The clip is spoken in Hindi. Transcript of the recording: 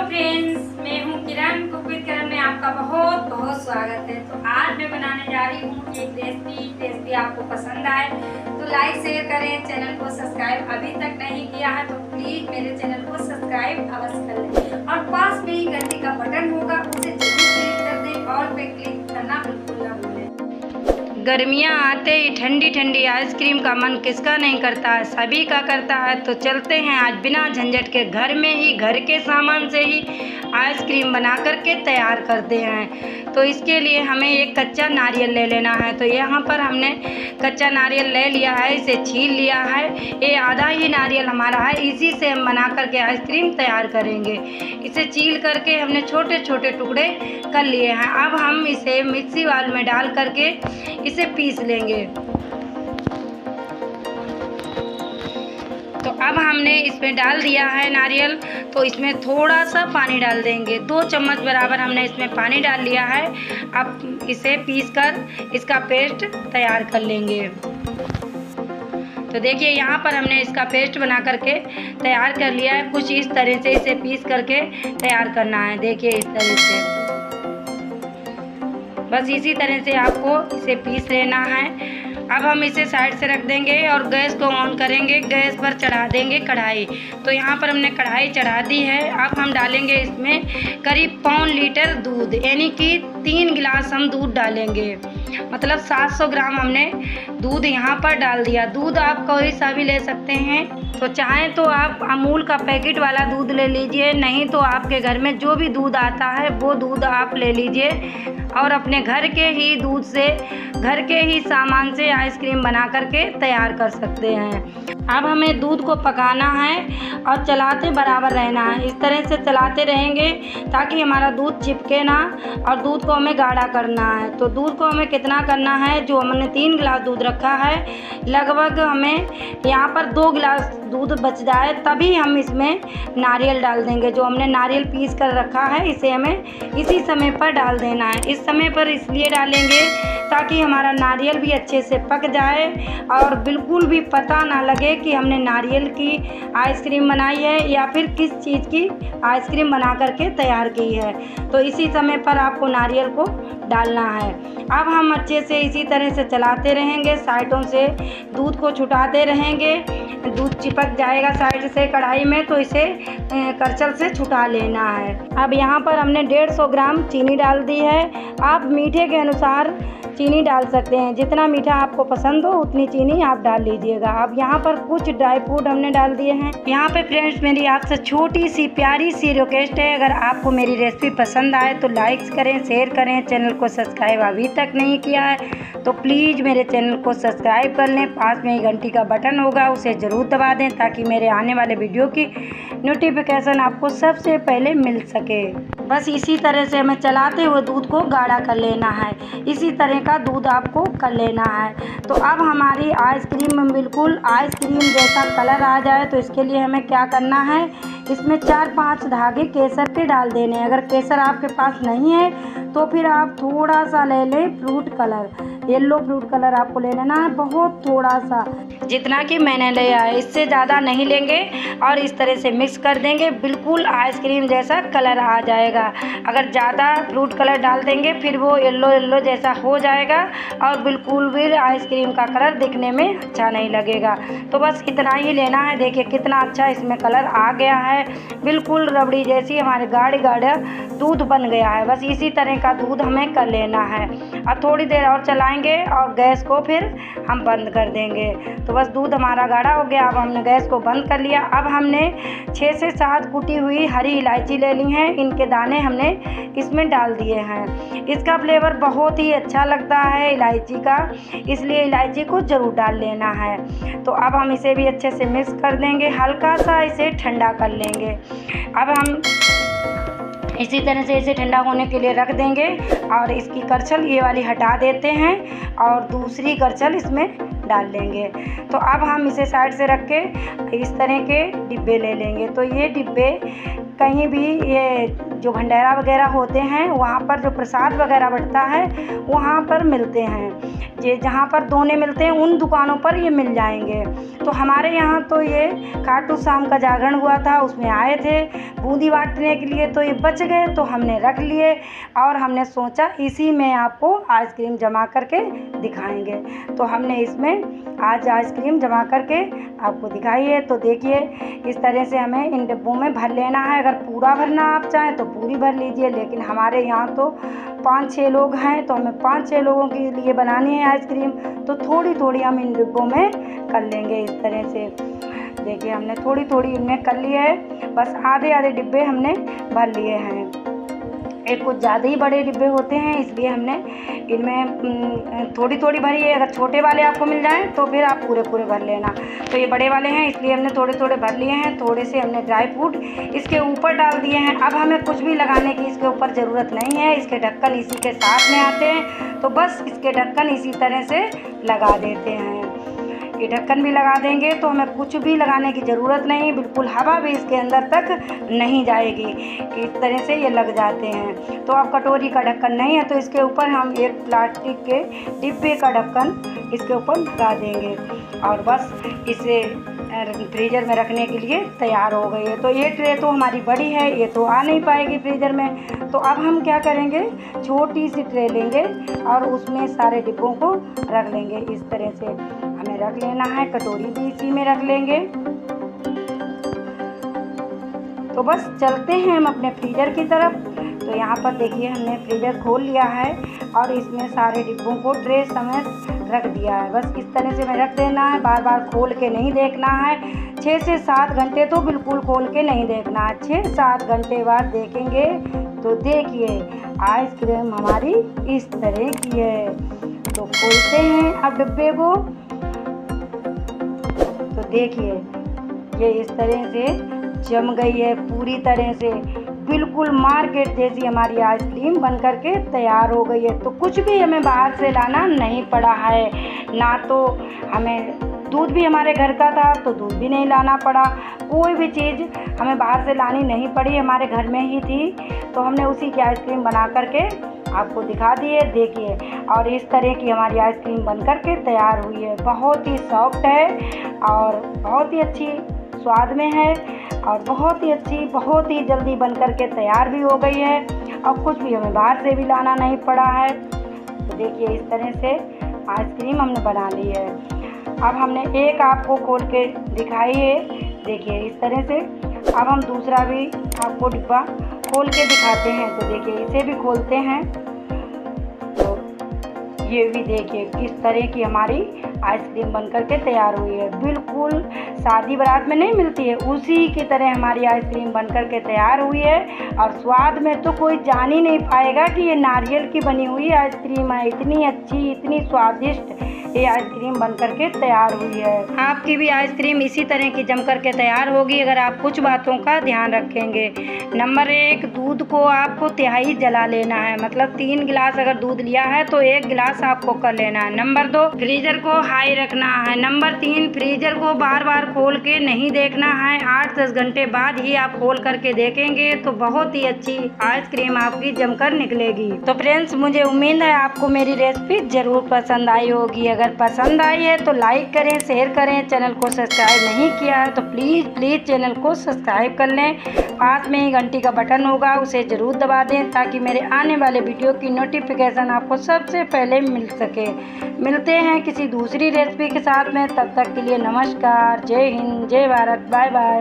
फ्रेंड्स, मैं हूँ किरण। कुक विद किरण में आपका बहुत बहुत स्वागत है। तो आज मैं बनाने जा रही हूँ एक रेसिपी आपको पसंद आए तो लाइक शेयर करें, चैनल को सब्सक्राइब अभी तक नहीं किया है तो प्लीज मेरे चैनल को सब्सक्राइब अवश्य कर लें और पास में ही घंटी का बटन होगा उसे जरूर क्लिक कर दें और पे क्लिक करना बिल्कुल न भूलें। गर्मियाँ आते ही ठंडी ठंडी आइसक्रीम का मन किसका नहीं करता है, सभी का करता है। तो चलते हैं आज बिना झंझट के घर में ही घर के सामान से ही आइसक्रीम बना करके तैयार करते हैं। तो इसके लिए हमें एक कच्चा नारियल ले लेना है। तो यहाँ पर हमने कच्चा नारियल ले लिया है, इसे छील लिया है। ये आधा ही नारियल हमारा है, इसी से हम बना करके आइसक्रीम तैयार करेंगे। इसे छील करके हमने छोटे छोटे टुकड़े कर लिए हैं। अब हम इसे मिक्सी बाउल में डाल करके इसे पीस लेंगे। तो अब हमने इसमें डाल दिया है नारियल, तो इसमें थोड़ा सा पानी डाल देंगे। 2 चम्मच बराबर हमने इसमें पानी डाल लिया है। अब इसे पीसकर इसका पेस्ट तैयार कर लेंगे। तो देखिए यहाँ पर हमने इसका पेस्ट बना करके तैयार कर लिया है। कुछ इस तरह से इसे पीस करके तैयार करना है। देखिए इस तरह से, बस इसी तरह से आपको इसे पीस लेना है। अब हम इसे साइड से रख देंगे और गैस को ऑन करेंगे। गैस पर चढ़ा देंगे कढ़ाई। तो यहाँ पर हमने कढ़ाई चढ़ा दी है। अब हम डालेंगे इसमें करीब 1.25 लीटर दूध, यानी कि 3 गिलास हम दूध डालेंगे। मतलब 700 ग्राम हमने दूध यहाँ पर डाल दिया। दूध आप कोई सा भी ले सकते हैं। तो चाहें तो आप अमूल का पैकेट वाला दूध ले लीजिए, नहीं तो आपके घर में जो भी दूध आता है वो दूध आप ले लीजिए और अपने घर के ही दूध से, घर के ही सामान से आइसक्रीम बना करके तैयार कर सकते हैं। अब हमें दूध को पकाना है और चलाते बराबर रहना है। इस तरह से चलाते रहेंगे ताकि हमारा दूध चिपके ना, और दूध को हमें गाढ़ा करना है। तो दूध को हमें कितना करना है, जो हमने 3 गिलास दूध रखा है, लगभग हमें यहाँ पर 2 गिलास दूध बच जाए तभी हम इसमें नारियल डाल देंगे। जो हमने नारियल पीस कर रखा है इसे हमें इसी समय पर डाल देना है। इस समय पर इसलिए डालेंगे ताकि हमारा नारियल भी अच्छे से पक जाए और बिल्कुल भी पता ना लगे कि हमने नारियल की आइसक्रीम बनाई है या फिर किस चीज़ की आइसक्रीम बना करके तैयार की है। तो इसी समय पर आपको नारियल को डालना है। अब हम अच्छे से इसी तरह से चलाते रहेंगे, साइडों से दूध को छुटाते रहेंगे। दूध चिपक जाएगा साइड से कढ़ाई में, तो इसे करछल से छुटा लेना है। अब यहाँ पर हमने 150 ग्राम चीनी डाल दी है। आप मीठे के अनुसार चीनी डाल सकते हैं, जितना मीठा आपको पसंद हो उतनी चीनी आप डाल लीजिएगा। अब यहाँ पर कुछ ड्राई फ्रूट हमने डाल दिए हैं। यहाँ पे फ्रेंड्स मेरी आपसे छोटी सी प्यारी सी रिक्वेस्ट है, अगर आपको मेरी रेसिपी पसंद आए तो लाइक करें, शेयर करें, चैनल को सब्सक्राइब अभी तक नहीं किया है तो प्लीज़ मेरे चैनल को सब्सक्राइब कर लें। पास में ही घंटी का बटन होगा, उसे ज़रूर दबा दें ताकि मेरे आने वाले वीडियो की नोटिफिकेशन आपको सबसे पहले मिल सके। बस इसी तरह से हमें चलाते हुए दूध को गाढ़ा कर लेना है। इसी तरह का दूध आपको कर लेना है। तो अब हमारी आइसक्रीम में बिल्कुल आइसक्रीम जैसा कलर आ जाए तो इसके लिए हमें क्या करना है, इसमें 4-5 धागे केसर के डाल देने हैं। अगर केसर आपके पास नहीं है तो फिर आप थोड़ा सा ले लें fruit colour, yellow fruit colour आपको ले लेना है, बहुत थोड़ा सा, जितना कि मैंने लिया है, इससे ज़्यादा नहीं लेंगे। और इस तरह से मिक्स कर देंगे, बिल्कुल आइसक्रीम जैसा कलर आ जाएगा। अगर ज़्यादा फ्रूट कलर डाल देंगे फिर वो येलो येलो जैसा हो जाएगा और बिल्कुल भी आइसक्रीम का कलर दिखने में अच्छा नहीं लगेगा। तो बस इतना ही लेना है। देखिए कितना अच्छा इसमें कलर आ गया है, बिल्कुल रबड़ी जैसी हमारे गाढ़ा दूध बन गया है। बस इसी तरह का दूध हमें कर लेना है। अब थोड़ी देर और चलाएंगे और गैस को फिर हम बंद कर देंगे। तो बस दूध हमारा गाढ़ा हो गया। अब हमने गैस को बंद कर लिया। अब हमने 6 से 7 कुटी हुई हरी इलायची ले ली हैं, इनके दाने हमने इसमें डाल दिए हैं। इसका फ्लेवर बहुत ही अच्छा लगता है इलायची का, इसलिए इलायची को ज़रूर डाल लेना है। तो अब हम इसे भी अच्छे से मिक्स कर देंगे, हल्का सा इसे ठंडा कर लेंगे। अब हम इसी तरह से इसे ठंडा होने के लिए रख देंगे और इसकी करछल ये वाली हटा देते हैं और दूसरी करछल इसमें डाल लेंगे। तो अब हम इसे साइड से रख के इस तरह के डिब्बे ले लेंगे। तो ये डिब्बे कहीं भी, ये जो भंडारा वगैरह होते हैं वहाँ पर जो प्रसाद वगैरह बंटता है वहाँ पर मिलते हैं। ये जहाँ पर दोने मिलते हैं उन दुकानों पर ये मिल जाएंगे। तो हमारे यहाँ तो ये खाटू श्याम का जागरण हुआ था, उसमें आए थे बूंदी बांटने के लिए, तो ये बच गए तो हमने रख लिए और हमने सोचा इसी में आपको आइसक्रीम जमा करके दिखाएंगे। तो हमने इसमें आज आइसक्रीम जमा करके आपको दिखाई है। तो देखिए इस तरह से हमें इन डिब्बों में भर लेना है। अगर पूरा भरना आप चाहें तो पूरी भर लीजिए, लेकिन हमारे यहाँ तो 5-6 लोग हैं तो हमें 5-6 लोगों के लिए बनानी है आइसक्रीम, तो थोड़ी थोड़ी हम इन डिब्बों में कर लेंगे। इस तरह से देखिए हमने थोड़ी थोड़ी इनमें कर लिया है, बस आधे आधे डिब्बे हमने भर लिए हैं। एक कुछ ज़्यादा ही बड़े डिब्बे होते हैं इसलिए हमने इनमें थोड़ी थोड़ी भरी है। अगर छोटे वाले आपको मिल जाएं तो फिर आप पूरे पूरे भर लेना। तो ये बड़े वाले हैं इसलिए हमने थोड़े थोड़े भर लिए हैं। थोड़े से हमने ड्राई फ्रूट इसके ऊपर डाल दिए हैं। अब हमें कुछ भी लगाने की इसके ऊपर ज़रूरत नहीं है, इसके ढक्कन इसी के साथ में आते हैं, तो बस इसके ढक्कन इसी तरह से लगा देते हैं। ये ढक्कन भी लगा देंगे तो हमें कुछ भी लगाने की ज़रूरत नहीं, बिल्कुल हवा भी इसके अंदर तक नहीं जाएगी। इस तरह से ये लग जाते हैं। तो अब कटोरी का ढक्कन नहीं है तो इसके ऊपर हम एक प्लास्टिक के डिब्बे का ढक्कन इसके ऊपर लगा देंगे और बस इसे फ्रीज़र में रखने के लिए तैयार हो गई है। तो ये ट्रे तो हमारी बड़ी है, ये तो आ नहीं पाएगी फ्रीज़र में। तो अब हम क्या करेंगे, छोटी सी ट्रे लेंगे और उसमें सारे डिब्बों को रख लेंगे। इस तरह से हमें रख लेना है, कटोरी भी इसी में रख लेंगे। तो बस चलते हैं हम अपने फ्रीज़र की तरफ। तो यहाँ पर देखिए हमने फ्रीज़र खोल लिया है और इसमें सारे डिब्बों को ट्रे समेत रख दिया है। बस इस तरह से हमें रख देना है, बार बार खोल के नहीं देखना है। 6 से 7 घंटे तो बिल्कुल खोल के नहीं देखना है। 6-7 घंटे बाद देखेंगे तो देखिए आइसक्रीम हमारी इस तरह की है। तो खोलते हैं अब डिब्बे को, तो देखिए ये इस तरह से जम गई है पूरी तरह से, बिल्कुल मार्केट जैसी हमारी आइसक्रीम बनकर के तैयार हो गई है। तो कुछ भी हमें बाहर से लाना नहीं पड़ा है, ना तो हमें दूध भी हमारे घर का था तो दूध भी नहीं लाना पड़ा, कोई भी चीज़ हमें बाहर से लानी नहीं पड़ी, हमारे घर में ही थी। तो हमने उसी की आइसक्रीम बना करके आपको दिखा दी है, देखिए। और इस तरह की हमारी आइसक्रीम बनकर के तैयार हुई है। बहुत ही सॉफ्ट है और बहुत ही अच्छी स्वाद में है और बहुत ही अच्छी, बहुत ही जल्दी बनकर के तैयार भी हो गई है और कुछ भी हमें बाहर से भी लाना नहीं पड़ा है। तो देखिए इस तरह से आइसक्रीम हमने बना ली है। अब हमने एक आपको खोल के दिखाई है, देखिए इस तरह से। अब हम दूसरा भी आपको डिब्बा खोल के दिखाते हैं। तो देखिए इसे भी खोलते हैं, तो ये भी देखिए किस तरह की हमारी आइसक्रीम बनकर के तैयार हुई है। बिल्कुल शादी बारात में नहीं मिलती है उसी की तरह हमारी आइसक्रीम बनकर के तैयार हुई है। और स्वाद में तो कोई जान ही नहीं पाएगा कि ये नारियल की बनी हुई आइसक्रीम है। इतनी अच्छी, इतनी स्वादिष्ट ये आइसक्रीम बनकर के तैयार हुई है। आपकी भी आइसक्रीम इसी तरह की जम करके तैयार होगी अगर आप कुछ बातों का ध्यान रखेंगे। नंबर 1, दूध को आपको तिहाई जला लेना है, मतलब 3 गिलास अगर दूध लिया है तो 1 गिलास आपको कर लेना है। नंबर 2, फ्रीजर को हाई रखना है। नंबर 3, फ्रीजर को बार बार खोल के नहीं देखना है, 8-10 घंटे बाद ही आप खोल करके देखेंगे तो बहुत ही अच्छी आइसक्रीम आपकी जमकर निकलेगी। तो फ्रेंड्स, मुझे उम्मीद है आपको मेरी रेसिपी जरूर पसंद आई होगी। अगर पसंद आई है तो लाइक करें, शेयर करें। चैनल को सब्सक्राइब नहीं किया है तो प्लीज़ चैनल को सब्सक्राइब कर लें। पास में ही घंटी का बटन होगा, उसे ज़रूर दबा दें ताकि मेरे आने वाले वीडियो की नोटिफिकेशन आपको सबसे पहले मिल सके। मिलते हैं किसी दूसरी रेसिपी के साथ में, तब तक के लिए नमस्कार, जय हिंद, जय भारत, बाय बाय।